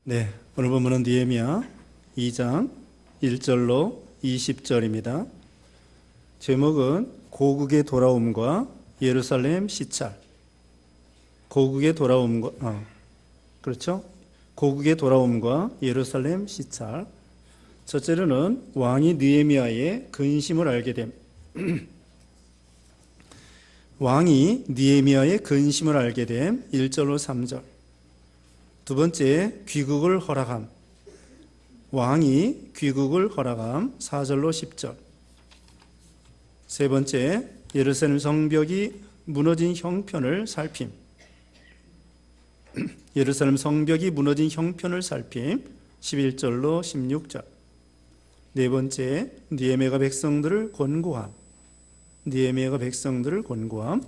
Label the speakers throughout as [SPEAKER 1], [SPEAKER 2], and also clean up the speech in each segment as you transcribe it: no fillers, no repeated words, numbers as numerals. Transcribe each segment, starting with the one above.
[SPEAKER 1] 네, 오늘 본문은 느헤미야 2장 1절로 20절입니다. 제목은 고국의 돌아옴과 예루살렘 시찰. 고국의 돌아옴과 그렇죠? 고국의 돌아옴과 예루살렘 시찰. 첫째로는 왕이 느헤미야의 근심을 알게 됨. 왕이 느헤미야의 근심을 알게 됨 1절로 3절. 두 번째, 귀국을 허락함. 왕이 귀국을 허락함 4절로 10절. 세 번째, 예루살렘 성벽이 무너진 형편을 살핌. 예루살렘 성벽이 무너진 형편을 살핌 11절로 16절. 네 번째, 느헤미야가 백성들을 권고함. 느헤미야가 백성들을 권고함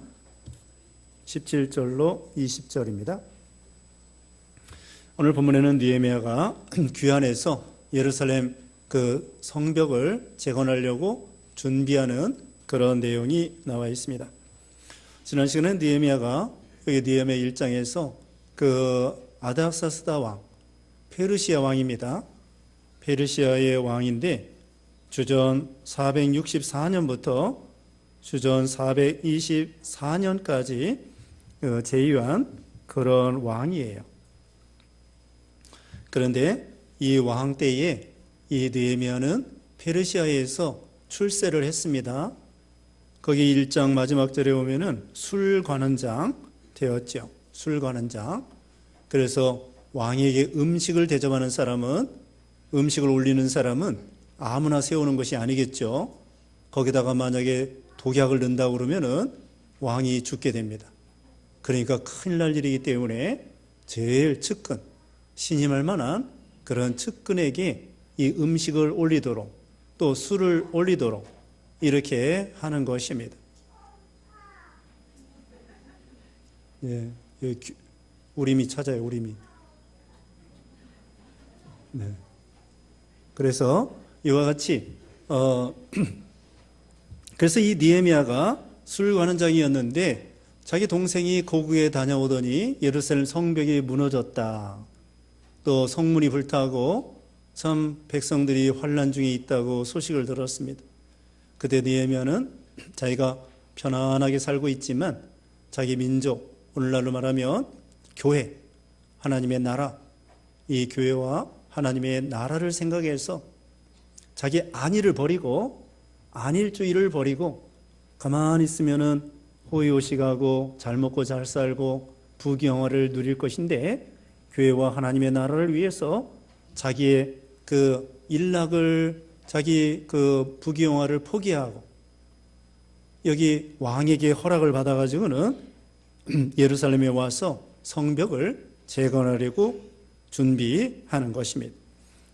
[SPEAKER 1] 17절로 20절입니다. 오늘 본문에는 느헤미야가 귀환해서 예루살렘 그 성벽을 재건하려고 준비하는 그런 내용이 나와 있습니다. 지난 시간에 느헤미야가 여기 느헤미야 1장에서 그 아닥사스다 왕, 페르시아 왕입니다. 페르시아의 왕인데 주전 464년부터 주전 424년까지 재위한 그런 왕이에요. 그런데 이 왕 때에 이 느헤미야는 페르시아에서 출세를 했습니다. 거기 1장 마지막 절에 보면은 술관원장 되었죠. 술관원장. 그래서 왕에게 음식을 대접하는 사람은, 음식을 올리는 사람은 아무나 세우는 것이 아니겠죠. 거기다가 만약에 독약을 넣는다고 그러면은 왕이 죽게 됩니다. 그러니까 큰일 날 일이기 때문에 제일 측근, 신임할 만한 그런 측근에게 이 음식을 올리도록 또 술을 올리도록 이렇게 하는 것입니다. 예, 여기 우림이 찾아요, 우림이. 네. 그래서 이와 같이 그래서 이 느헤미야가 술관원장이었는데 자기 동생이 고국에 다녀오더니 예루살렘 성벽이 무너졌다. 또 성문이 불타고 참 백성들이 환난 중에 있다고 소식을 들었습니다. 그때 느헤미야는 자기가 편안하게 살고 있지만 자기 민족, 오늘날로 말하면 교회, 하나님의 나라, 이 교회와 하나님의 나라를 생각해서 자기 안위를 버리고 안일주의를 버리고 가만히 있으면은 호의호식하고 잘 먹고 잘 살고 부귀영화를 누릴 것인데 교회와 하나님의 나라를 위해서 자기의 그 일락을, 자기 그 부귀영화를 포기하고 여기 왕에게 허락을 받아가지고는 예루살렘에 와서 성벽을 재건하려고 준비하는 것입니다.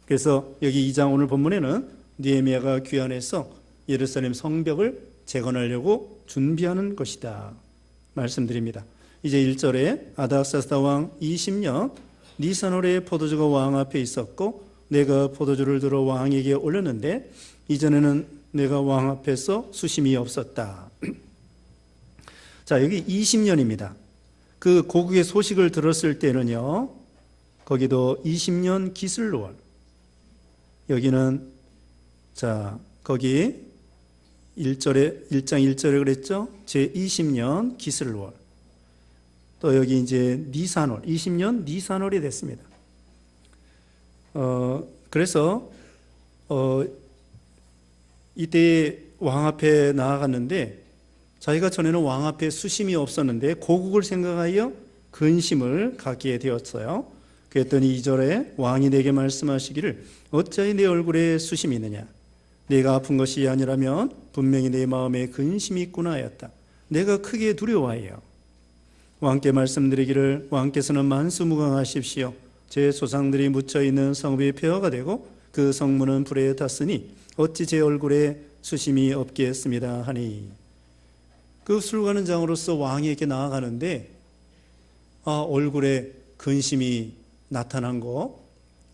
[SPEAKER 1] 그래서 여기 2장 오늘 본문에는 느헤미야가 귀환해서 예루살렘 성벽을 재건하려고 준비하는 것이다 말씀드립니다. 이제 1절에 아닥사스다 왕 20년 니산월에 포도주가 왕 앞에 있었고 내가 포도주를 들어 왕에게 올렸는데 이전에는 내가 왕 앞에서 수심이 없었다. 자, 여기 20년입니다. 그 고국의 소식을 들었을 때는요, 거기도 20년 기슬로월. 여기는 자, 거기 1장 1절에 그랬죠? 제 20년 기슬로월. 또 여기 이제 니산월, 20년 니산월이 됐습니다. 그래서 이때 왕 앞에 나아갔는데 자기가 전에는 왕 앞에 수심이 없었는데 고국을 생각하여 근심을 갖게 되었어요. 그랬더니 2절에 왕이 내게 말씀하시기를 어찌하여 내 얼굴에 수심이 있느냐? 내가 아픈 것이 아니라면 분명히 내 마음에 근심이 있구나 하였다. 내가 크게 두려워하여 왕께 말씀드리기를 왕께서는 만수무강하십시오. 제 조상들이 묻혀있는 성읍이 폐허가 되고 그 성문은 불에 탔으니 어찌 제 얼굴에 수심이 없겠습니다 하니. 그 술관원장으로서 왕에게 나아가는데 얼굴에 근심이 나타난 거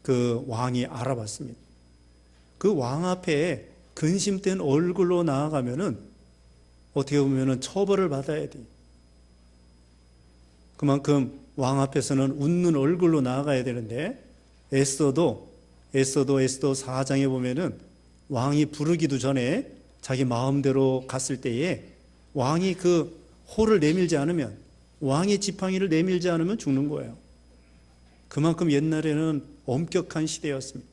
[SPEAKER 1] 그 왕이 알아봤습니다. 그 왕 앞에 근심된 얼굴로 나아가면은 어떻게 보면은 처벌을 받아야 돼. 그만큼 왕 앞에서는 웃는 얼굴로 나아가야 되는데 에스더도 에스더 4장에 보면은 왕이 부르기도 전에 자기 마음대로 갔을 때에 왕이 그 호를 내밀지 않으면, 왕의 지팡이를 내밀지 않으면 죽는 거예요. 그만큼 옛날에는 엄격한 시대였습니다.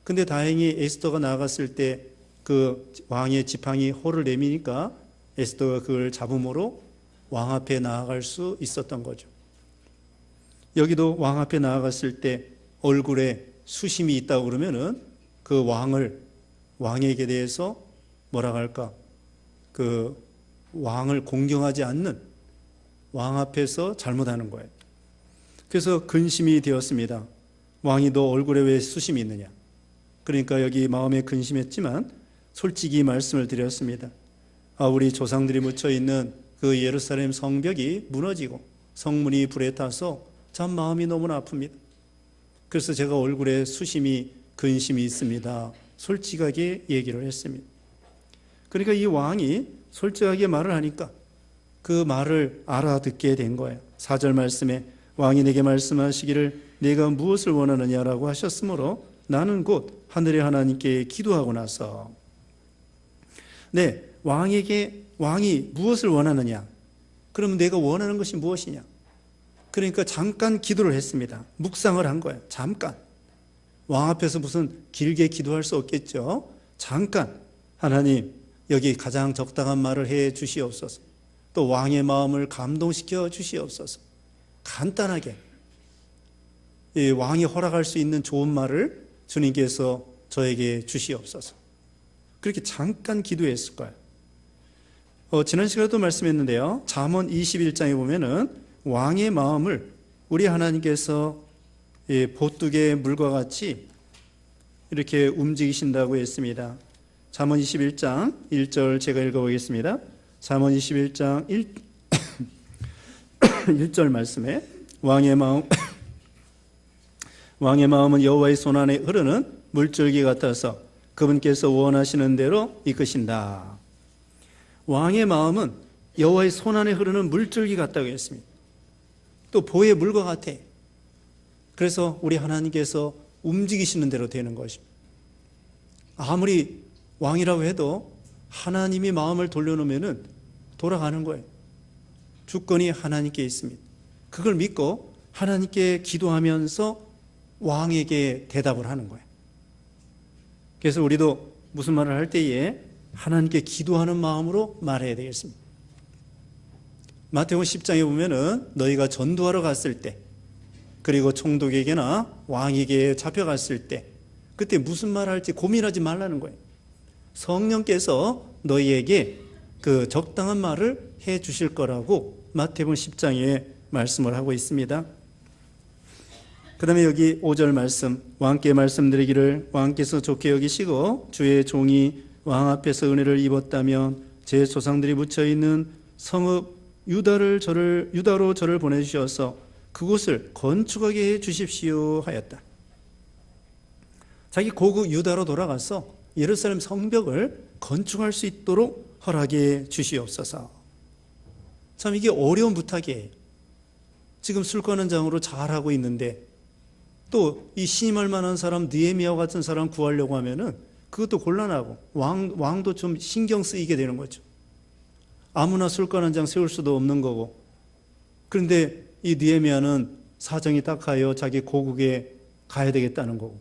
[SPEAKER 1] 근데 다행히 에스더가 나갔을 때 그 왕의 지팡이 호를 내미니까 에스더가 그걸 잡음으로 왕 앞에 나아갈 수 있었던 거죠. 여기도 왕 앞에 나아갔을 때 얼굴에 수심이 있다고 그러면은 그 왕에게 대해서 뭐라 할까? 그 왕을 공경하지 않는, 왕 앞에서 잘못하는 거예요. 그래서 근심이 되었습니다. 왕이 너 얼굴에 왜 수심이 있느냐? 그러니까 여기 마음에 근심했지만 솔직히 말씀을 드렸습니다. 우리 조상들이 묻혀 있는 그 예루살렘 성벽이 무너지고 성문이 불에 타서 참 마음이 너무나 아픕니다. 그래서 제가 얼굴에 수심이, 근심이 있습니다. 솔직하게 얘기를 했습니다. 그러니까 이 왕이 솔직하게 말을 하니까 그 말을 알아듣게 된 거예요. 4절 말씀에 왕이 내게 말씀하시기를 내가 무엇을 원하느냐라고 하셨으므로 나는 곧 하늘의 하나님께 기도하고 나서, 왕이 무엇을 원하느냐? 그러면 내가 원하는 것이 무엇이냐? 그러니까 잠깐 기도를 했습니다. 묵상을 한 거예요. 잠깐. 왕 앞에서 무슨 길게 기도할 수 없겠죠. 잠깐, 하나님 여기 가장 적당한 말을 해 주시옵소서. 또 왕의 마음을 감동시켜 주시옵소서. 간단하게 왕이 허락할 수 있는 좋은 말을 주님께서 저에게 주시옵소서. 그렇게 잠깐 기도했을 거예요. 지난 시간에도 말씀했는데요. 잠언 21장에 보면은 왕의 마음을 우리 하나님께서 보뚜개 물과 같이 이렇게 움직이신다고 했습니다. 잠언 21장 1절 제가 읽어보겠습니다. 잠언 21장 1절 말씀에 왕의 마음은 여호와의 손안에 흐르는 물줄기 같아서 그분께서 원하시는 대로 이끄신다. 왕의 마음은 여호와의 손안에 흐르는 물줄기 같다고 했습니다. 또 보의 물과 같아. 그래서 우리 하나님께서 움직이시는 대로 되는 것입니다. 아무리 왕이라고 해도 하나님이 마음을 돌려놓으면 돌아가는 거예요. 주권이 하나님께 있습니다. 그걸 믿고 하나님께 기도하면서 왕에게 대답을 하는 거예요. 그래서 우리도 무슨 말을 할 때에 하나님께 기도하는 마음으로 말해야 되겠습니다. 마태복음 10장에 보면은 너희가 전도하러 갔을 때, 그리고 총독에게나 왕에게 잡혀갔을 때, 그때 무슨 말을 할지 고민하지 말라는 거예요. 성령께서 너희에게 그 적당한 말을 해 주실 거라고 마태복음 10장에 말씀을 하고 있습니다. 그 다음에 여기 5절 말씀, 왕께 말씀드리기를 왕께서 좋게 여기시고 주의 종이 왕 앞에서 은혜를 입었다면 제 조상들이 묻혀있는 성읍 유다로 저를 보내주셔서 그곳을 건축하게 해 주십시오 하였다. 자기 고국 유다로 돌아가서 예루살렘 성벽을 건축할 수 있도록 허락해 주시옵소서. 참 이게 어려운 부탁이에요. 지금 술관원장으로 잘하고 있는데 또 이 신임할 만한 사람 느헤미야와 같은 사람 구하려고 하면은 그것도 곤란하고 왕도 좀 신경 쓰이게 되는 거죠. 아무나 술관원장 세울 수도 없는 거고. 그런데 이 느헤미야는 사정이 딱하여 자기 고국에 가야 되겠다는 거고.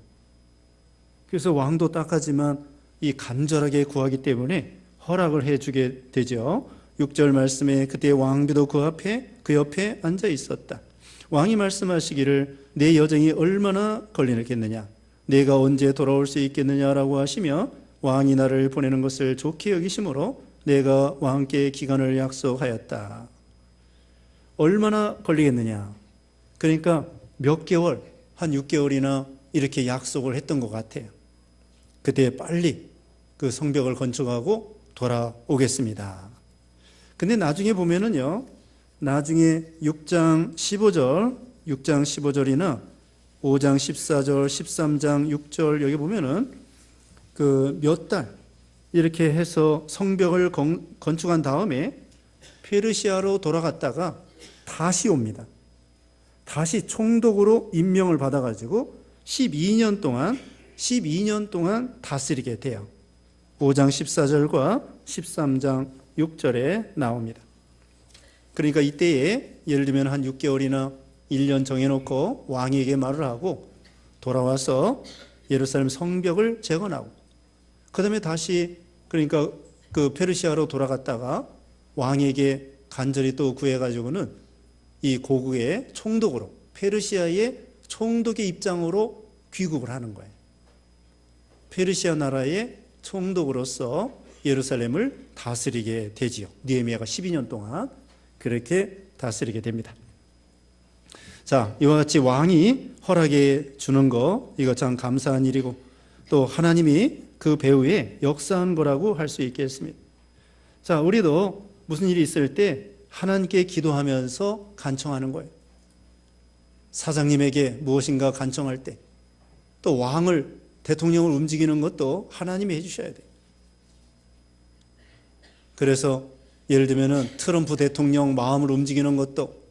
[SPEAKER 1] 그래서 왕도 딱하지만 이 간절하게 구하기 때문에 허락을 해주게 되죠. 6절 말씀에 그때 왕비도 그 옆에 앉아 있었다. 왕이 말씀하시기를 내 여정이 얼마나 걸리겠느냐, 내가 언제 돌아올 수 있겠느냐라고 하시며 왕이 나를 보내는 것을 좋게 여기심으로 내가 왕께 기간을 약속하였다. 얼마나 걸리겠느냐, 그러니까 몇 개월, 한 6개월이나 이렇게 약속을 했던 것 같아요. 그때 빨리 그 성벽을 건축하고 돌아오겠습니다. 근데 나중에 보면은요, 나중에 6장 15절이나 5장 14절, 13장 6절 여기 보면은 그 몇 달 이렇게 해서 성벽을 건축한 다음에 페르시아로 돌아갔다가 다시 옵니다. 다시 총독으로 임명을 받아가지고 12년 동안 다스리게 돼요. 5장 14절과 13장 6절에 나옵니다. 그러니까 이때에 예를 들면 한 6개월이나 1년 정해놓고 왕에게 말을 하고 돌아와서 예루살렘 성벽을 재건하고 그 다음에 다시 그러니까 그 페르시아로 돌아갔다가 왕에게 간절히 또 구해가지고는 이 고국의 총독으로 페르시아의 총독의 입장으로 귀국을 하는 거예요. 페르시아 나라의 총독으로서 예루살렘을 다스리게 되지요. 느헤미야가 12년 동안 그렇게 다스리게 됩니다. 자, 이와 같이 왕이 허락해 주는 거, 이거 참 감사한 일이고 또 하나님이 그 배후에 역사한 거라고 할 수 있겠습니다. 자, 우리도 무슨 일이 있을 때 하나님께 기도하면서 간청하는 거예요. 사장님에게 무엇인가 간청할 때, 또 왕을, 대통령을 움직이는 것도 하나님이 해주셔야 돼요. 그래서 예를 들면은 트럼프 대통령 마음을 움직이는 것도,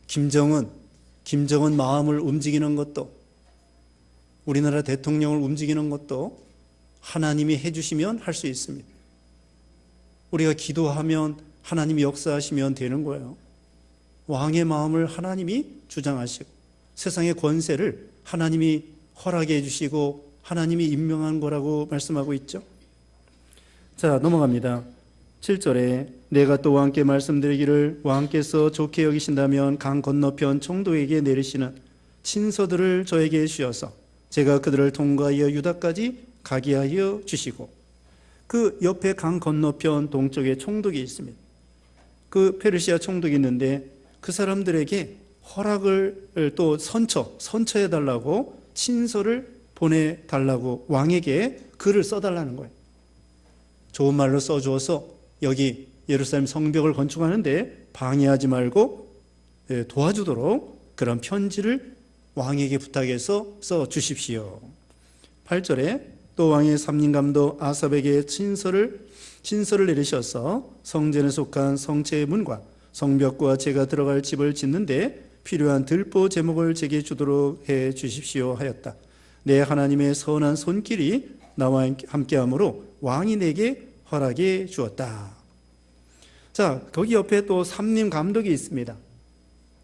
[SPEAKER 1] 김정은 마음을 움직이는 것도, 우리나라 대통령을 움직이는 것도 하나님이 해주시면 할 수 있습니다. 우리가 기도하면 하나님이 역사하시면 되는 거예요. 왕의 마음을 하나님이 주장하시고 세상의 권세를 하나님이 허락해 주시고 하나님이 임명한 거라고 말씀하고 있죠. 자, 넘어갑니다. 7절에 내가 또 왕께 말씀드리기를 왕께서 좋게 여기신다면 강 건너편 총독에게 내리시는 친서들을 저에게 주셔서 제가 그들을 통과하여 유다까지 가게 하여 주시고, 그 옆에 강 건너편 동쪽에 총독이 있습니다. 그 페르시아 총독이 있는데 그 사람들에게 허락을 또 선처해 달라고 친서를 보내달라고 왕에게 글을 써달라는 거예요. 좋은 말로 써주어서 여기 예루살렘 성벽을 건축하는데 방해하지 말고 도와주도록 그런 편지를 왕에게 부탁해서 써주십시오. 8절에 또 왕의 삼림감독 아삽에게 친서를 내리셔서 성전에 속한 성체의 문과 성벽과 제가 들어갈 집을 짓는데 필요한 들보 제목을 제게 주도록 해 주십시오 하였다. 내 하나님의 선한 손길이 나와 함께하므로 왕이 내게 허락해 주었다. 자, 거기 옆에 또 삼림감독이 있습니다.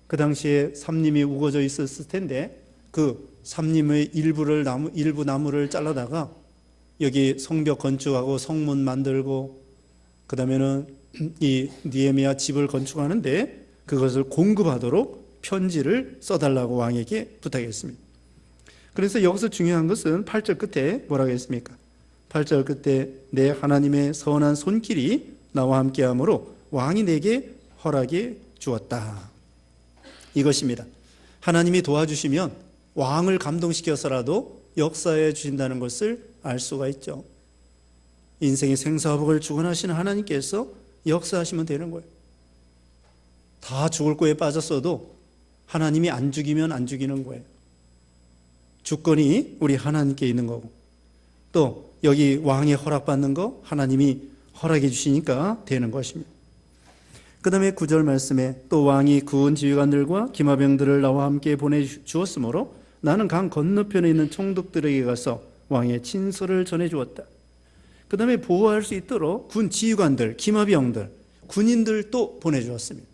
[SPEAKER 1] 그 당시에 삼림이 우거져 있었을 텐데 그 삼림의 일부 나무를 잘라다가 여기 성벽 건축하고 성문 만들고 그 다음에는 이 느헤미야 집을 건축하는데 그것을 공급하도록 편지를 써달라고 왕에게 부탁했습니다. 그래서 여기서 중요한 것은 8절 끝에 뭐라고 했습니까? 8절 끝에 내 하나님의 선한 손길이 나와 함께하므로 왕이 내게 허락해 주었다. 이것입니다. 하나님이 도와주시면 왕을 감동시켜서라도 역사해 주신다는 것을 알 수가 있죠. 인생의 생사복을 주관하시는 하나님께서 역사하시면 되는 거예요. 다 죽을 거에 빠졌어도 하나님이 안 죽이면 안 죽이는 거예요. 주권이 우리 하나님께 있는 거고, 또 여기 왕의 허락받는 거 하나님이 허락해 주시니까 되는 것입니다. 그 다음에 9절 말씀에 또 왕이 구은 지휘관들과 기마병들을 나와 함께 보내주었으므로 나는 강 건너편에 있는 총독들에게 가서 왕의 친서를 전해주었다. 그 다음에 보호할 수 있도록 군 지휘관들, 기마병들, 군인들도 보내주었습니다.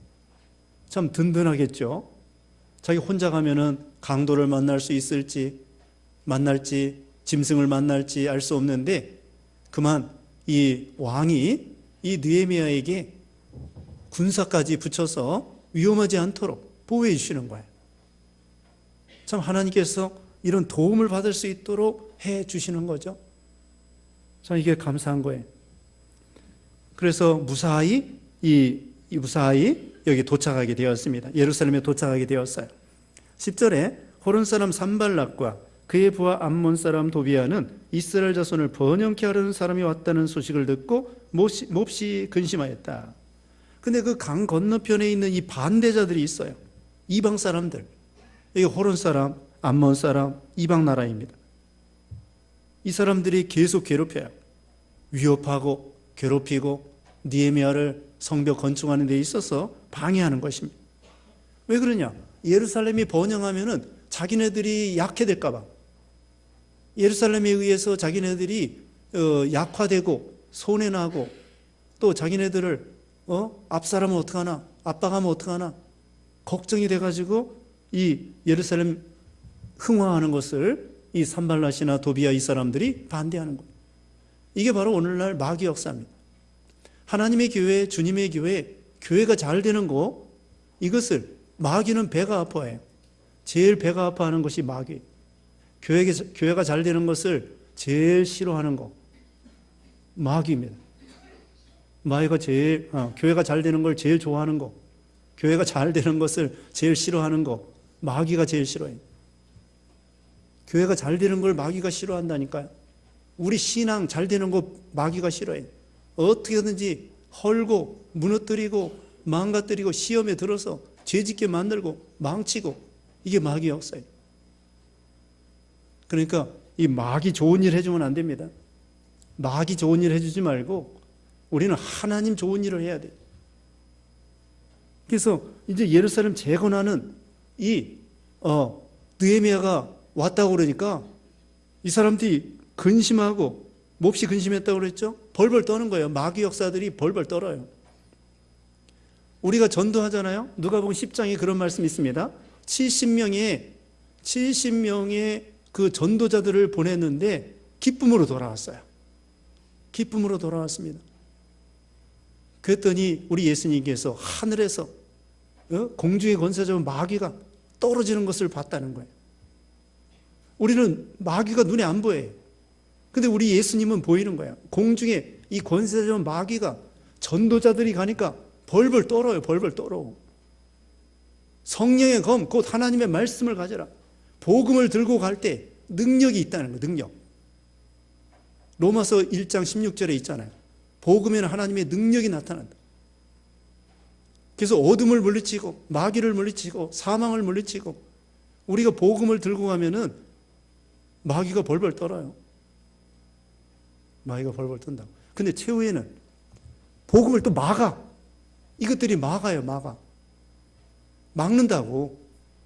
[SPEAKER 1] 참 든든하겠죠. 자기 혼자 가면은 강도를 만날 수 있을지 만날지 짐승을 만날지 알 수 없는데 그만 이 왕이 이 느헤미야에게 군사까지 붙여서 위험하지 않도록 보호해 주시는 거예요. 참 하나님께서 이런 도움을 받을 수 있도록 해 주시는 거죠. 참 이게 감사한 거예요. 그래서 무사히 여기 도착하게 되었습니다. 예루살렘에 도착하게 되었어요. 10절에 호른 사람 산발락과 그의 부하 암몬 사람 도비아는 이스라엘 자손을 번영케 하려는 사람이 왔다는 소식을 듣고 몹시 근심하였다. 근데 그 강 건너편에 있는 이 반대자들이 있어요. 이방 사람들. 여기 호른 사람, 암몬 사람, 이방 나라입니다. 이 사람들이 계속 괴롭혀요. 위협하고 괴롭히고 느헤미야를 성벽 건축하는 데 있어서 방해하는 것입니다. 왜 그러냐? 예루살렘이 번영하면은 자기네들이 약해질까 봐, 예루살렘에 의해서 자기네들이 약화되고 손해나고 또 자기네들을 압살하면 어떡하나, 압박하면 어떡하나 걱정이 돼가지고 이 예루살렘 흥화하는 것을 이 산발랏이나 도비아 이 사람들이 반대하는 거예요. 이게 바로 오늘날 마귀 역사입니다. 하나님의 교회, 주님의 교회, 교회가 잘 되는 거, 이것을 마귀는 배가 아파해요. 제일 배가 아파하는 것이 마귀. 교회가 잘 되는 것을 제일 싫어하는 거 마귀입니다. 마귀가 교회가 잘 되는 걸 제일 좋아하는 거, 교회가 잘 되는 것을 제일 싫어하는 거 마귀가 제일 싫어해요. 교회가 잘 되는 걸 마귀가 싫어한다니까요. 우리 신앙 잘 되는 거 마귀가 싫어해요. 어떻게든지 헐고 무너뜨리고 망가뜨리고 시험에 들어서 죄짓게 만들고 망치고, 이게 마귀 역사예요. 그러니까 이 마귀 좋은 일 해주면 안 됩니다. 마귀 좋은 일 해주지 말고 우리는 하나님 좋은 일을 해야 돼요. 그래서 이제 예루살렘 재건하는 이 느헤미야가 왔다고 그러니까 이 사람들이 근심하고, 몹시 근심했다고 그랬죠? 벌벌 떠는 거예요. 마귀 역사들이 벌벌 떨어요. 우리가 전도하잖아요. 누가복음 10장에 그런 말씀이 있습니다. 70명의 그 전도자들을 보냈는데 기쁨으로 돌아왔어요. 기쁨으로 돌아왔습니다. 그랬더니 우리 예수님께서 하늘에서 공중의 권세 잡은 마귀가 떨어지는 것을 봤다는 거예요. 우리는 마귀가 눈에 안 보여요. 근데 우리 예수님은 보이는 거예요. 공중에 이 권세 잡은 마귀가, 전도자들이 가니까 벌벌 떨어요. 벌벌 떨어. 성령의 검, 곧 하나님의 말씀을 가져라. 복음을 들고 갈 때 능력이 있다는 거예요. 능력. 로마서 1장 16절에 있잖아요. 복음에는 하나님의 능력이 나타난다. 그래서 어둠을 물리치고 마귀를 물리치고 사망을 물리치고 우리가 복음을 들고 가면은 마귀가 벌벌 떨어요. 마귀가 벌벌 떤다. 근데 최후에는 복음을 또 막아. 이것들이 막아요. 막는다고.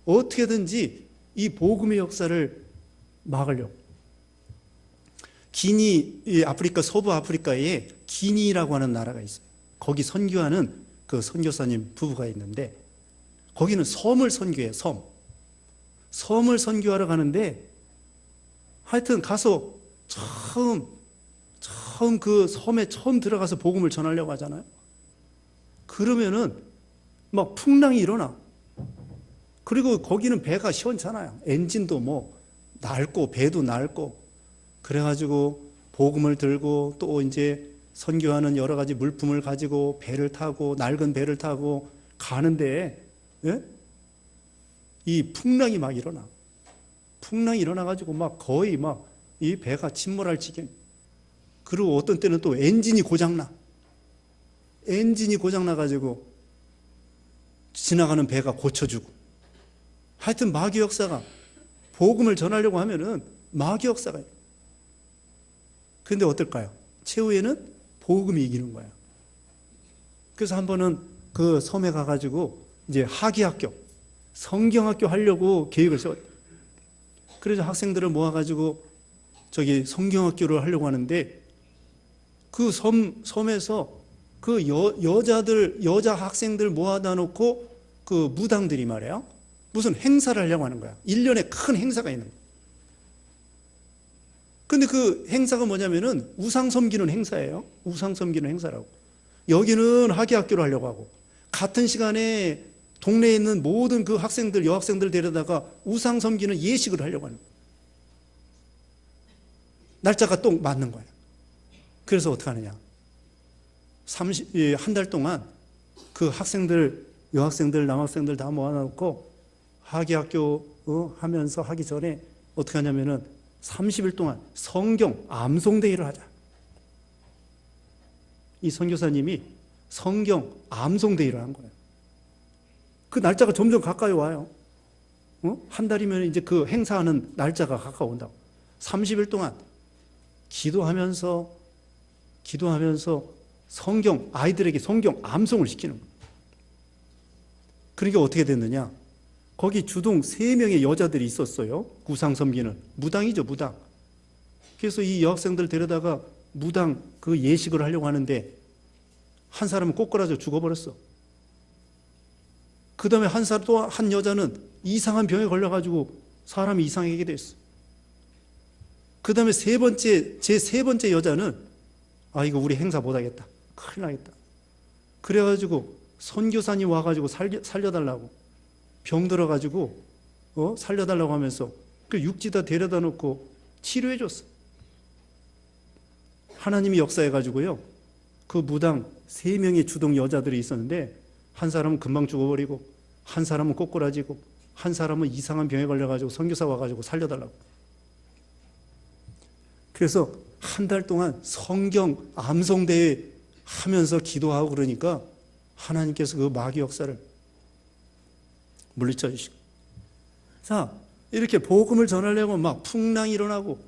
[SPEAKER 1] 어떻게든지 이 복음의 역사를 막으려고. 기니, 아프리카, 서부 아프리카에 기니라고 하는 나라가 있어요. 거기 선교하는 그 선교사님 부부가 있는데, 거기는 섬을 선교해요. 섬을 선교하러 가는데, 하여튼 가서 처음 그 섬에 처음 들어가서 복음을 전하려고 하잖아요. 그러면은 막 풍랑이 일어나. 그리고 거기는 배가 시원찮아요. 엔진도 뭐 낡고 배도 낡고. 그래가지고 복음을 들고 또 이제 선교하는 여러 가지 물품을 가지고 배를 타고, 낡은 배를 타고 가는데, 예? 이 풍랑이 막 일어나. 풍랑이 일어나가지고 막 거의 막 이 배가 침몰할 지경. 그리고 어떤 때는 또 엔진이 고장나. 엔진이 고장나가지고 지나가는 배가 고쳐주고. 하여튼 마귀 역사가, 복음을 전하려고 하면은 마귀 역사가. 근데 어떨까요? 최후에는 복음이 이기는 거야. 그래서 한 번은 그 섬에 가가지고 이제 학위학교, 성경학교 하려고 계획을 세웠다. 그래서 학생들을 모아가지고 저기 성경학교를 하려고 하는데, 그 섬에서 그 여자 학생들 모아다 놓고 그 무당들이 말이에요. 무슨 행사를 하려고 하는 거야. 1년에 큰 행사가 있는 거야. 근데 그 행사가 뭐냐면은 우상 섬기는 행사예요. 우상 섬기는 행사라고. 여기는 학위학교를 하려고 하고, 같은 시간에 동네에 있는 모든 그 학생들, 여학생들 데려다가 우상 섬기는 예식을 하려고 하는 거예요. 날짜가 또 맞는 거예요. 그래서 어떻게 하느냐. 한 달 동안 그 학생들, 여학생들, 남학생들 다 모아놓고 학위학교 하면서 하기 전에 어떻게 하냐면은 30일 동안 성경 암송대회를 하자. 이 선교사님이 성경 암송대회를 한 거예요. 그 날짜가 점점 가까이 와요. 한 달이면 이제 그 행사하는 날짜가 가까운다고. 30일 동안 기도하면서 아이들에게 성경 암송을 시키는 거예요. 그러니까 어떻게 됐느냐. 거기 주동 3명의 여자들이 있었어요. 우상 섬기는. 무당이죠, 무당. 그래서 이 여학생들 데려다가 무당 그 예식을 하려고 하는데 한 사람은 꼬꾸라져 죽어버렸어. 그 다음에 또 한 여자는 이상한 병에 걸려가지고 사람이 이상하게 됐어. 그 다음에 제 세 번째 여자는 이거 우리 행사 못하겠다. 큰일 나겠다. 그래가지고 선교사님 와가지고 살려달라고 병들어가지고 살려달라고 하면서 그 육지다 데려다 놓고 치료해줬어. 하나님이 역사해가지고요. 그 무당 3명의 주동 여자들이 있었는데 한 사람은 금방 죽어버리고 한 사람은 꼬꾸라지고 한 사람은 이상한 병에 걸려가지고 선교사 와가지고 살려달라고. 그래서 한 달 동안 성경 암송대회 하면서 기도하고 그러니까 하나님께서 그 마귀 역사를 물리쳐 주시고. 자, 이렇게 복음을 전하려고 막 풍랑이 일어나고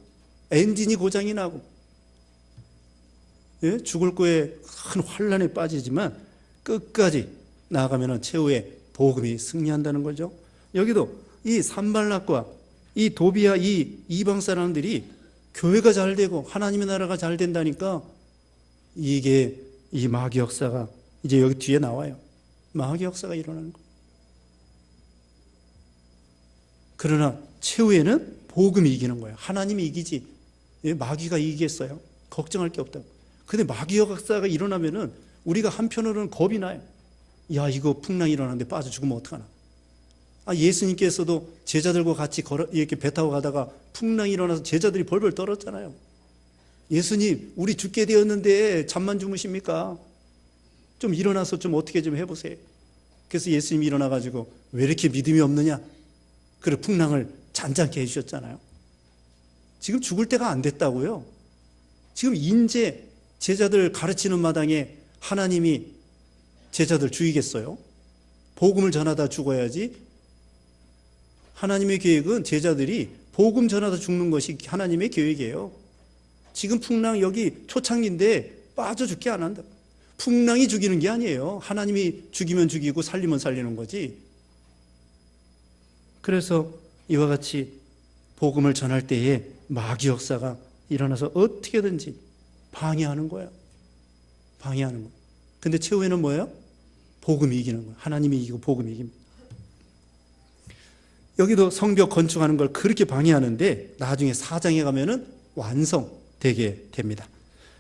[SPEAKER 1] 엔진이 고장이 나고 죽을 거에 큰 환란에 빠지지만 끝까지 나아가면 최후의 복음이 승리한다는 거죠. 여기도 이 산발락과 이 도비아 이 이방 사람들이 교회가 잘 되고 하나님의 나라가 잘 된다니까 이게 이 마귀 역사가 이제 여기 뒤에 나와요. 마귀 역사가 일어나는 거예요. 그러나 최후에는 복음이 이기는 거예요. 하나님이 이기지 마귀가 이기겠어요? 걱정할 게 없다고. 근데 마귀 역사가 일어나면은 우리가 한편으로는 겁이 나요. 야, 이거 풍랑이 일어나는데 빠져 죽으면 어떡하나. 예수님께서도 제자들과 같이 이렇게 배 타고 가다가 풍랑이 일어나서 제자들이 벌벌 떨었잖아요. 예수님, 우리 죽게 되었는데 잠만 주무십니까? 좀 일어나서 좀 어떻게 좀 해보세요. 그래서 예수님이 일어나가지고 왜 이렇게 믿음이 없느냐? 그래 풍랑을 잔잔케 해주셨잖아요. 지금 죽을 때가 안 됐다고요. 지금 인제 제자들 가르치는 마당에 하나님이 제자들 죽이겠어요? 복음을 전하다 죽어야지. 하나님의 계획은 제자들이 복음 전하다 죽는 것이 하나님의 계획이에요. 지금 풍랑 여기 초창기인데 빠져 죽게 안 한다. 풍랑이 죽이는 게 아니에요. 하나님이 죽이면 죽이고 살리면 살리는 거지. 그래서 이와 같이 복음을 전할 때에 마귀 역사가 일어나서 어떻게든지 방해하는 거야. 방해하는 거야. 근데 최후에는 뭐예요? 복음이 이기는 거야. 하나님이 이기고 복음이 이깁니다. 여기도 성벽 건축하는 걸 그렇게 방해하는데 나중에 4장에 가면은 완성되게 됩니다.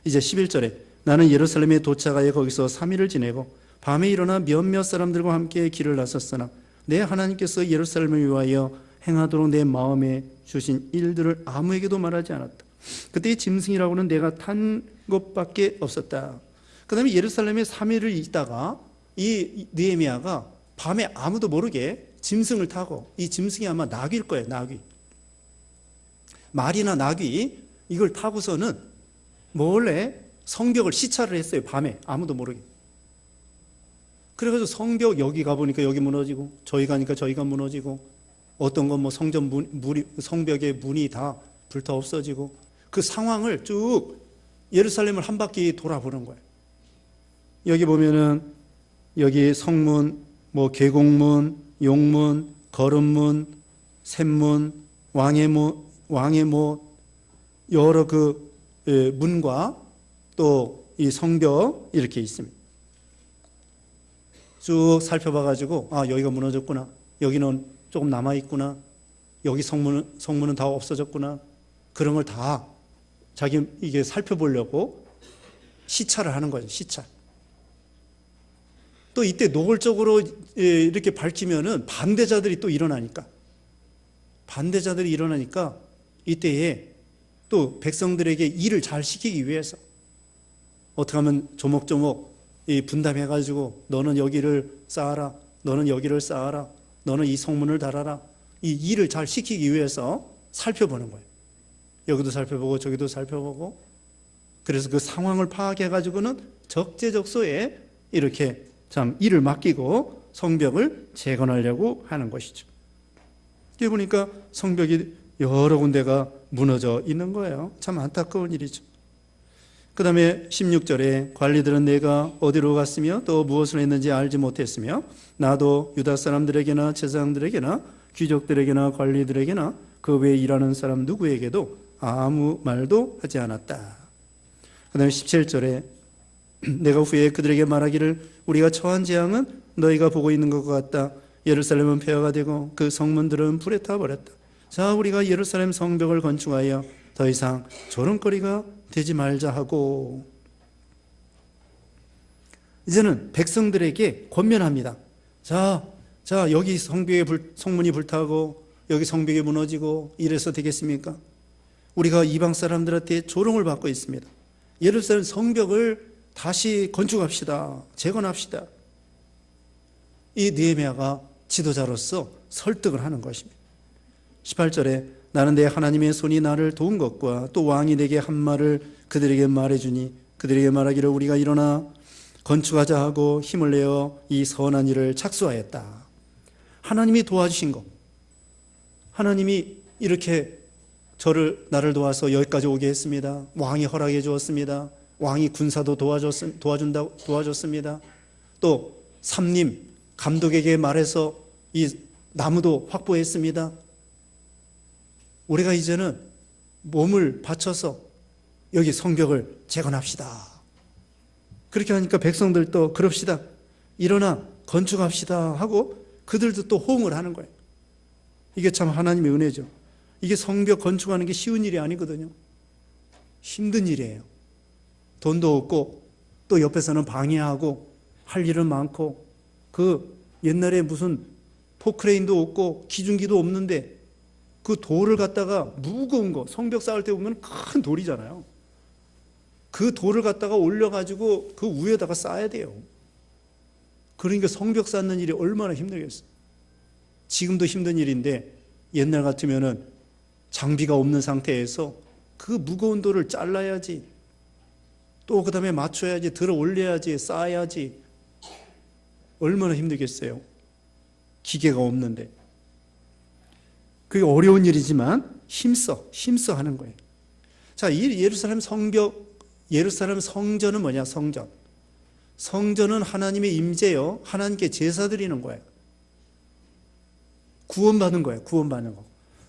[SPEAKER 1] 이제 11절에 나는 예루살렘에 도착하여 거기서 3일을 지내고 밤에 일어나 몇몇 사람들과 함께 길을 나섰으나 내 하나님께서 예루살렘을 위하여 행하도록 내 마음에 주신 일들을 아무에게도 말하지 않았다. 그때 짐승이라고는 내가 탄 것밖에 없었다. 그 다음에 예루살렘에 3일을 있다가 이 느헤미야가 밤에 아무도 모르게 짐승을 타고, 이 짐승이 아마 나귀일 거예요. 나귀, 말이나 나귀, 이걸 타고서는 몰래 성벽을 시찰을 했어요. 밤에 아무도 모르게. 그래가지고 성벽 여기 가보니까 여기 무너지고 저기 가니까 저기가 무너지고 어떤 건 뭐 성전 성벽의 문이 다 불타 없어지고 그 상황을 쭉 예루살렘을 한 바퀴 돌아보는 거예요. 여기 보면은 여기 성문, 뭐 계곡문, 용문, 거름문, 샘문, 왕의 문, 여러 그 문과 또 이 성벽 이렇게 있습니다. 쭉 살펴봐가지고 여기가 무너졌구나, 여기는 조금 남아있구나, 여기 성문은 다 없어졌구나, 그런 걸 다 자기 이게 살펴보려고 시찰을 하는 거죠. 시찰. 또 이때 노골적으로 이렇게 밝히면은 반대자들이 또 일어나니까 이때에 또 백성들에게 일을 잘 시키기 위해서 어떻게 하면 조목조목 분담해가지고 너는 여기를 쌓아라, 너는 여기를 쌓아라, 너는 이 성문을 달아라, 이 일을 잘 시키기 위해서 살펴보는 거예요. 여기도 살펴보고 저기도 살펴보고, 그래서 그 상황을 파악해가지고는 적재적소에 이렇게 참 일을 맡기고 성벽을 재건하려고 하는 것이죠. 이게 보니까 성벽이 여러 군데가 무너져 있는 거예요. 참 안타까운 일이죠. 그 다음에 16절에 관리들은 내가 어디로 갔으며 또 무엇을 했는지 알지 못했으며 나도 유다 사람들에게나 제사장들에게나 귀족들에게나 관리들에게나 그 외에 일하는 사람 누구에게도 아무 말도 하지 않았다. 그 다음에 17절에 내가 후에 그들에게 말하기를 우리가 처한 재앙은 너희가 보고 있는 것과 같다. 예루살렘은 폐허가 되고 그 성문들은 불에 타버렸다. 자, 우리가 예루살렘 성벽을 건축하여 더 이상 조롱거리가 되지 말자 하고, 이제는 백성들에게 권면합니다. 자, 여기 성문이 불타고 여기 성벽이 무너지고 이래서 되겠습니까? 우리가 이방 사람들한테 조롱을 받고 있습니다. 예루살렘 성벽을 다시 건축합시다. 재건합시다. 이 느헤미야가 지도자로서 설득을 하는 것입니다. 18절에 나는 내 하나님의 손이 나를 도운 것과 또 왕이 내게 한 말을 그들에게 말해주니 그들에게 말하기를 우리가 일어나 건축하자 하고 힘을 내어 이 선한 일을 착수하였다. 하나님이 도와주신 것, 하나님이 이렇게 나를 도와서 여기까지 오게 했습니다. 왕이 허락해 주었습니다. 왕이 군사도 도와줬습니다. 또 삼림 감독에게 말해서 이 나무도 확보했습니다. 우리가 이제는 몸을 바쳐서 여기 성벽을 재건합시다. 그렇게 하니까 백성들도 그럽시다. 일어나 건축합시다 하고 그들도 또 호응을 하는 거예요. 이게 참 하나님의 은혜죠. 이게 성벽 건축하는 게 쉬운 일이 아니거든요. 힘든 일이에요. 돈도 없고 또 옆에서는 방해하고 할 일은 많고, 그 옛날에 무슨 포크레인도 없고 기중기도 없는데 그 돌을 갖다가 무거운 거, 성벽 쌓을 때 보면 큰 돌이잖아요. 그 돌을 갖다가 올려가지고 그 위에다가 쌓아야 돼요. 그러니까 성벽 쌓는 일이 얼마나 힘들겠어요. 지금도 힘든 일인데 옛날 같으면은 장비가 없는 상태에서 그 무거운 돌을 잘라야지, 또 그 다음에 맞춰야지, 들어 올려야지, 쌓아야지. 얼마나 힘들겠어요. 기계가 없는데. 그게 어려운 일이지만 힘써 하는 거예요. 자, 이 예루살렘 성전은 뭐냐? 성전은 하나님의 임재요. 하나님께 제사 드리는 거예요. 구원받는 거예요. 구원받는 거.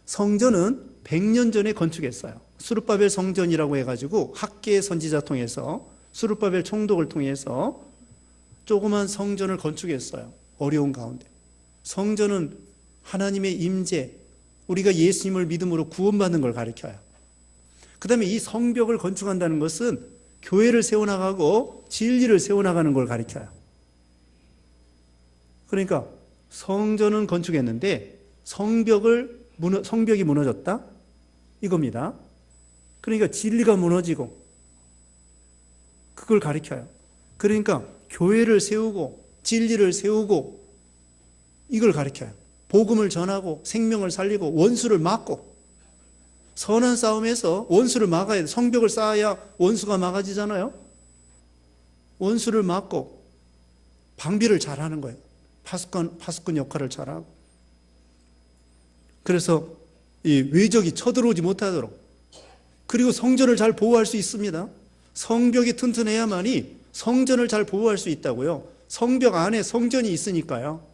[SPEAKER 1] 성전은 100년 전에 건축했어요. 수르바벨 성전이라고 해가지고 학계 선지자 통해서, 수르바벨 총독을 통해서 조그만 성전을 건축했어요. 어려운 가운데. 성전은 하나님의 임재, 우리가 예수님을 믿음으로 구원받는 걸 가르쳐요. 그 다음에 이 성벽을 건축한다는 것은 교회를 세워나가고 진리를 세워나가는 걸 가르쳐요. 그러니까 성전은 건축했는데 성벽이 무너졌다? 이겁니다. 그러니까 진리가 무너지고 그걸 가르쳐요. 그러니까 교회를 세우고 진리를 세우고 이걸 가르쳐요. 복음을 전하고 생명을 살리고 원수를 막고, 선한 싸움에서 원수를 막아야 돼. 성벽을 쌓아야 원수가 막아지잖아요. 원수를 막고 방비를 잘하는 거예요. 파수꾼 역할을 잘하고. 그래서 이 외적이 쳐들어오지 못하도록, 그리고 성전을 잘 보호할 수 있습니다. 성벽이 튼튼해야만이 성전을 잘 보호할 수 있다고요. 성벽 안에 성전이 있으니까요.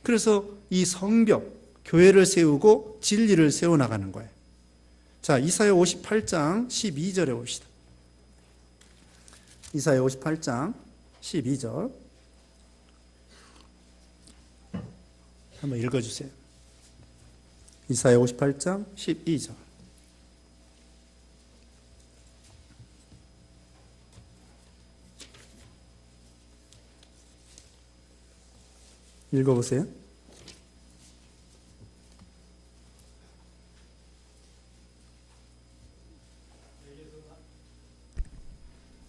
[SPEAKER 1] 그래서 이 성벽, 교회를 세우고 진리를 세워나가는 거예요. 자, 이사야 58장 12절에 봅시다. 이사야 58장 12절 한번 읽어주세요. 이사야 58장 12절. 읽어보세요.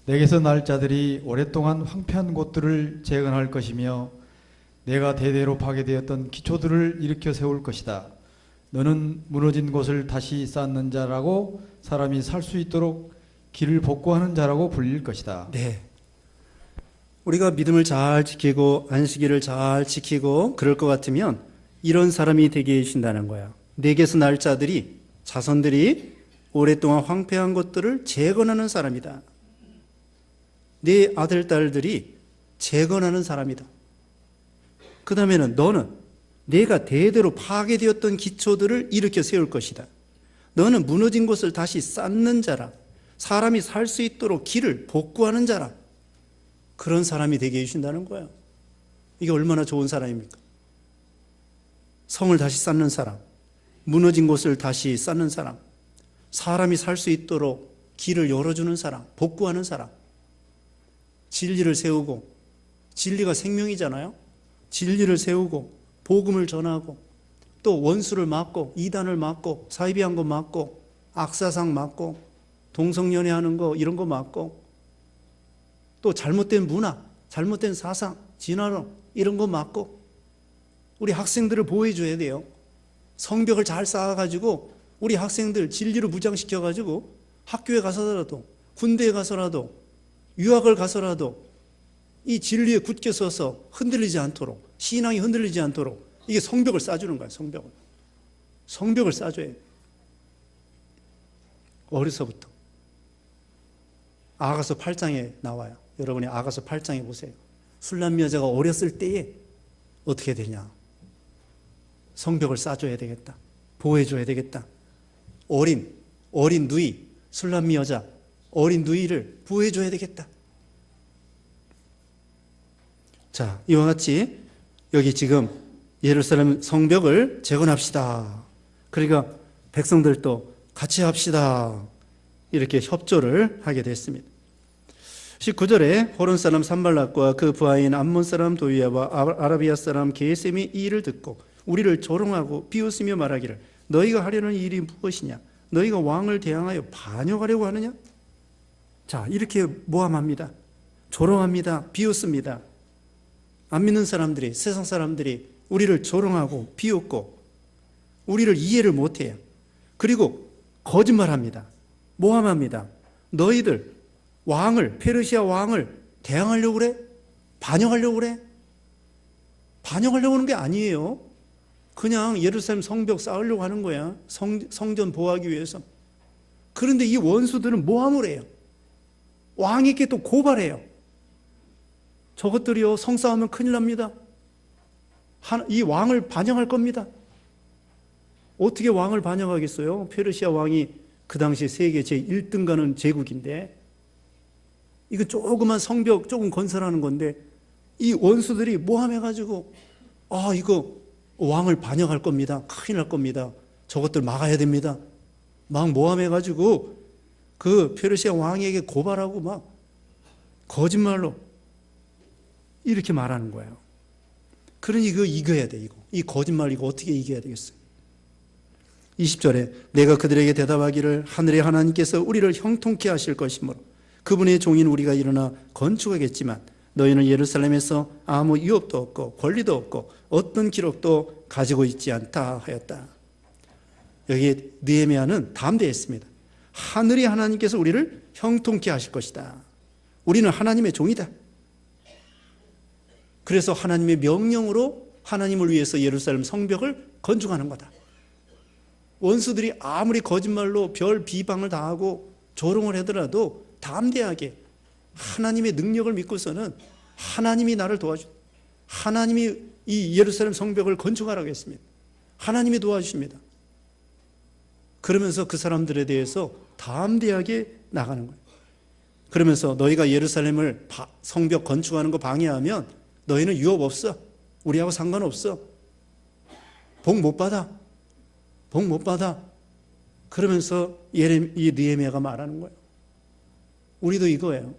[SPEAKER 2] 내게서 날 자들이 오랫동안 황폐한 곳들을 재건할 것이며 내가 대대로 파괴되었던 기초들을 일으켜 세울 것이다. 너는 무너진 곳을 다시 쌓는 자라고, 사람이 살 수 있도록 길을 복구하는 자라고 불릴 것이다.
[SPEAKER 1] 네. 우리가 믿음을 잘 지키고 안식일을 잘 지키고 그럴 것 같으면 이런 사람이 되게 해주신다는 거야. 내게서 날 자들이, 자손들이 오랫동안 황폐한 것들을 재건하는 사람이다. 네 아들, 딸들이 재건하는 사람이다. 그 다음에는 너는 내가 대대로 파괴되었던 기초들을 일으켜 세울 것이다. 너는 무너진 곳을 다시 쌓는 자라. 사람이 살 수 있도록 길을 복구하는 자라. 그런 사람이 되게 해주신다는 거예요. 이게 얼마나 좋은 사람입니까? 성을 다시 쌓는 사람, 무너진 곳을 다시 쌓는 사람, 사람이 살 수 있도록 길을 열어주는 사람, 복구하는 사람, 진리를 세우고, 진리가 생명이잖아요. 진리를 세우고 복음을 전하고 또 원수를 막고 이단을 막고 사이비한 거 막고 악사상 막고 동성연애하는 거 이런 거 막고 또 잘못된 문화, 잘못된 사상, 진화론 이런 거 막고 우리 학생들을 보호해줘야 돼요. 성벽을 잘 쌓아가지고 우리 학생들 진리로 무장시켜가지고 학교에 가서라도 군대에 가서라도 유학을 가서라도 이 진리에 굳게 서서 흔들리지 않도록, 신앙이 흔들리지 않도록 이게 성벽을 쌓아주는 거예요. 성벽을 쌓아줘야 돼요. 어려서부터. 아가서 8장에 나와요. 여러분이 아가서 8장에 보세요. 술람미 여자가 어렸을 때에 어떻게 되냐. 성벽을 쌓아줘야 되겠다. 보호해줘야 되겠다. 어린 누이, 술람미 여자, 어린 누이를 보호해줘야 되겠다. 자, 이와 같이 여기 지금 예루살렘 성벽을 재건합시다. 그러니까 백성들도 같이 합시다. 이렇게 협조를 하게 됐습니다. 19절에 호론 사람 산발락과 그 부하인 암몬 사람 도위야와 아라비아 사람 게셈이 이 일을 듣고 우리를 조롱하고 비웃으며 말하기를 너희가 하려는 일이 무엇이냐? 너희가 왕을 대항하여 반역하려고 하느냐? 자, 이렇게 모함합니다. 조롱합니다. 비웃습니다. 안 믿는 사람들이, 세상 사람들이 우리를 조롱하고 비웃고 우리를 이해를 못해요. 그리고 거짓말합니다. 모함합니다. 너희들 왕을, 페르시아 왕을 대항하려고 그래? 반역하려고 그래? 반역하려고 하는 게 아니에요. 그냥 예루살렘 성벽 쌓으려고 하는 거야. 성전 보호하기 위해서. 그런데 이 원수들은 모함을 해요. 왕에게 또 고발해요. 저것들이요, 성싸우면 큰일 납니다. 이 왕을 반역할 겁니다. 어떻게 왕을 반역하겠어요? 페르시아 왕이 그 당시 세계 제1등 가는 제국인데 이거 조그만 성벽 조금 건설하는 건데 이 원수들이 모함해가지고 이거 왕을 반역할 겁니다. 큰일 날 겁니다. 저것들 막아야 됩니다. 막 모함해가지고 그 페르시아 왕에게 고발하고 막 거짓말로 이렇게 말하는 거예요. 그러니 이거 이겨야 돼. 이 거짓말 이거 어떻게 이겨야 되겠어요? 20절에 내가 그들에게 대답하기를 하늘의 하나님께서 우리를 형통케 하실 것이므로 그분의 종인 우리가 일어나 건축하겠지만 너희는 예루살렘에서 아무 유업도 없고 권리도 없고 어떤 기록도 가지고 있지 않다 하였다. 여기 느헤미야는 담대했습니다. 하늘의 하나님께서 우리를 형통케 하실 것이다. 우리는 하나님의 종이다. 그래서 하나님의 명령으로 하나님을 위해서 예루살렘 성벽을 건축하는 거다. 원수들이 아무리 거짓말로 별 비방을 당하고 조롱을 하더라도 담대하게 하나님의 능력을 믿고서는 하나님이 나를 도와주, 하나님이 이 예루살렘 성벽을 건축하라고 했습니다. 하나님이 도와주십니다. 그러면서 그 사람들에 대해서 담대하게 나가는 거예요. 그러면서 너희가 예루살렘을 성벽 건축하는 거 방해하면 너희는 유업 없어. 우리하고 상관없어. 복 못 받아. 복 못 받아. 그러면서 이 느헤미야가 말하는 거예요. 우리도 이거예요.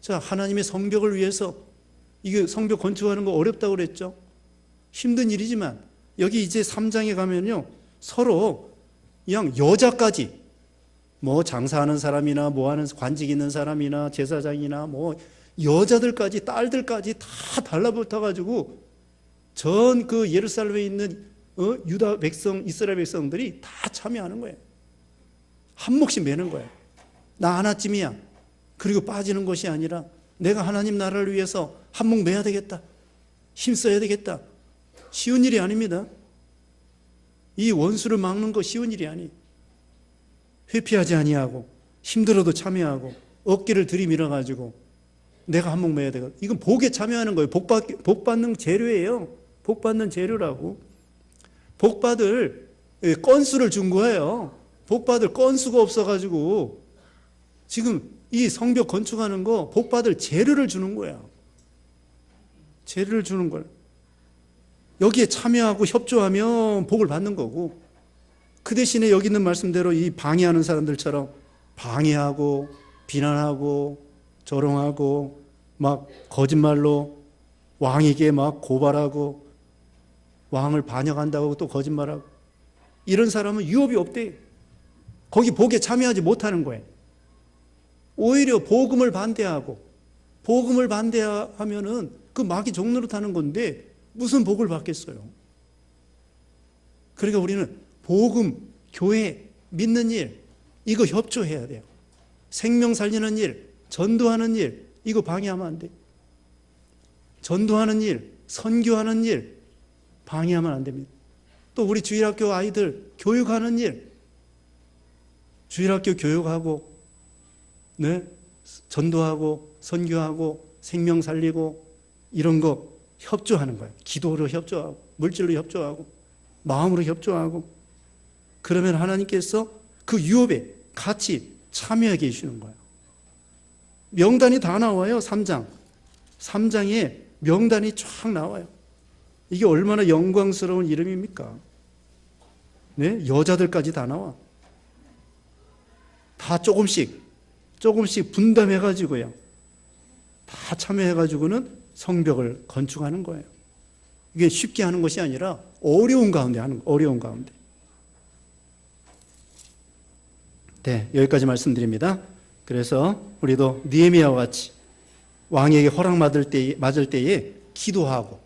[SPEAKER 1] 자, 하나님의 성벽을 위해서 이게 성벽 건축하는 거 어렵다고 그랬죠. 힘든 일이지만 여기 이제 3장에 가면요. 서로 그냥 여자까지 뭐 장사하는 사람이나 뭐 하는 관직 있는 사람이나 제사장이나 뭐 여자들까지 딸들까지 다 달라붙어 가지고 전 그 예루살렘에 있는 유다 백성, 이스라엘 백성들이 다 참여하는 거예요. 한 몫씩 매는 거예요. 나 하나쯤이야. 그리고 빠지는 것이 아니라 내가 하나님 나라를 위해서 한 몫 매야 되겠다. 힘써야 되겠다. 쉬운 일이 아닙니다. 이 원수를 막는 거 쉬운 일이 아니에요. 회피하지 아니하고 힘들어도 참여하고 어깨를 들이밀어 가지고 내가 한 몫 매야 되겠다. 이건 복에 참여하는 거예요. 복 받는 재료예요. 복 받는 재료라고. 복 받을 건수를 준 거예요. 복 받을 건수가 없어가지고 지금 이 성벽 건축하는 거 복 받을 재료를 주는 거야. 재료를 주는 거야. 여기에 참여하고 협조하면 복을 받는 거고, 그 대신에 여기 있는 말씀대로 이 방해하는 사람들처럼 방해하고 비난하고 조롱하고 막 거짓말로 왕에게 막 고발하고 왕을 반역한다고 또 거짓말하고, 이런 사람은 유업이 없대. 거기 복에 참여하지 못하는 거예요. 오히려 복음을 반대하고, 복음을 반대하면은 그 마귀 종로로 타는 건데 무슨 복을 받겠어요. 그러니까 우리는 복음, 교회, 믿는 일, 이거 협조해야 돼요. 생명 살리는 일, 전도하는 일, 이거 방해하면 안 돼. 전도하는 일, 선교하는 일, 방해하면 안 됩니다. 또 우리 주일학교 아이들 교육하는 일, 주일학교 교육하고, 네, 전도하고, 선교하고, 생명 살리고, 이런 거 협조하는 거예요. 기도로 협조하고, 물질로 협조하고, 마음으로 협조하고, 그러면 하나님께서 그 유업에 같이 참여하게 해주시는 거예요. 명단이 다 나와요. 3장에 명단이 쫙 나와요. 이게 얼마나 영광스러운 이름입니까? 네, 여자들까지 다 나와. 다 조금씩 분담해가지고요. 다 참여해가지고는 성벽을 건축하는 거예요. 이게 쉽게 하는 것이 아니라 어려운 가운데 하는 거예요. 어려운 가운데. 네, 여기까지 말씀드립니다. 그래서 우리도 느헤미야와 같이 왕에게 허락받을 때에 기도하고,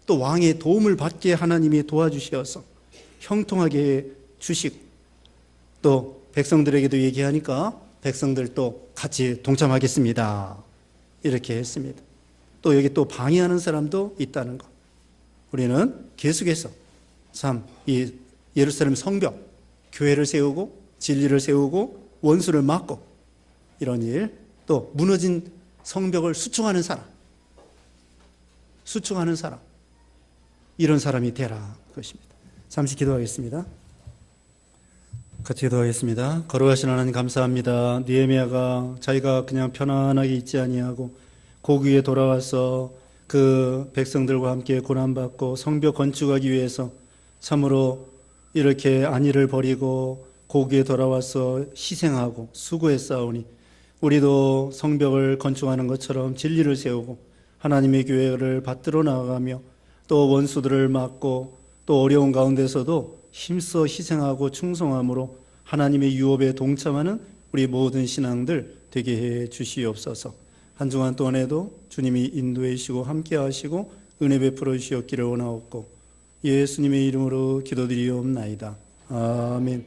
[SPEAKER 1] 또 왕의 도움을 받게 하나님이 도와주셔서 형통하게 해 주시고, 또 백성들에게도 얘기하니까 백성들도 같이 동참하겠습니다, 이렇게 했습니다. 또 여기 또 방해하는 사람도 있다는 것. 우리는 계속해서 참 이 예루살렘 성벽, 교회를 세우고 진리를 세우고 원수를 막고, 이런 일, 또 무너진 성벽을 수축하는 사람, 이런 사람이 되라, 그것입니다. 잠시 기도하겠습니다. 같이 기도하겠습니다. 거룩하신 하나님 감사합니다. 느헤미야가 자기가 그냥 편안하게 있지 아니하고 고귀에 돌아와서 그 백성들과 함께 고난받고 성벽 건축하기 위해서 참으로 이렇게 안위를 버리고 고귀에 돌아와서 희생하고 수고했사오니, 우리도 성벽을 건축하는 것처럼 진리를 세우고 하나님의 교회를 받들어 나아가며 또 원수들을 막고, 또 어려운 가운데서도 힘써 희생하고 충성함으로 하나님의 유업에 동참하는 우리 모든 신앙들 되게 해 주시옵소서. 한 주간 동안에도 주님이 인도해 주시고 함께 하시고 은혜 베풀어 주시옵기를 원하옵고 예수님의 이름으로 기도드리옵나이다. 아멘.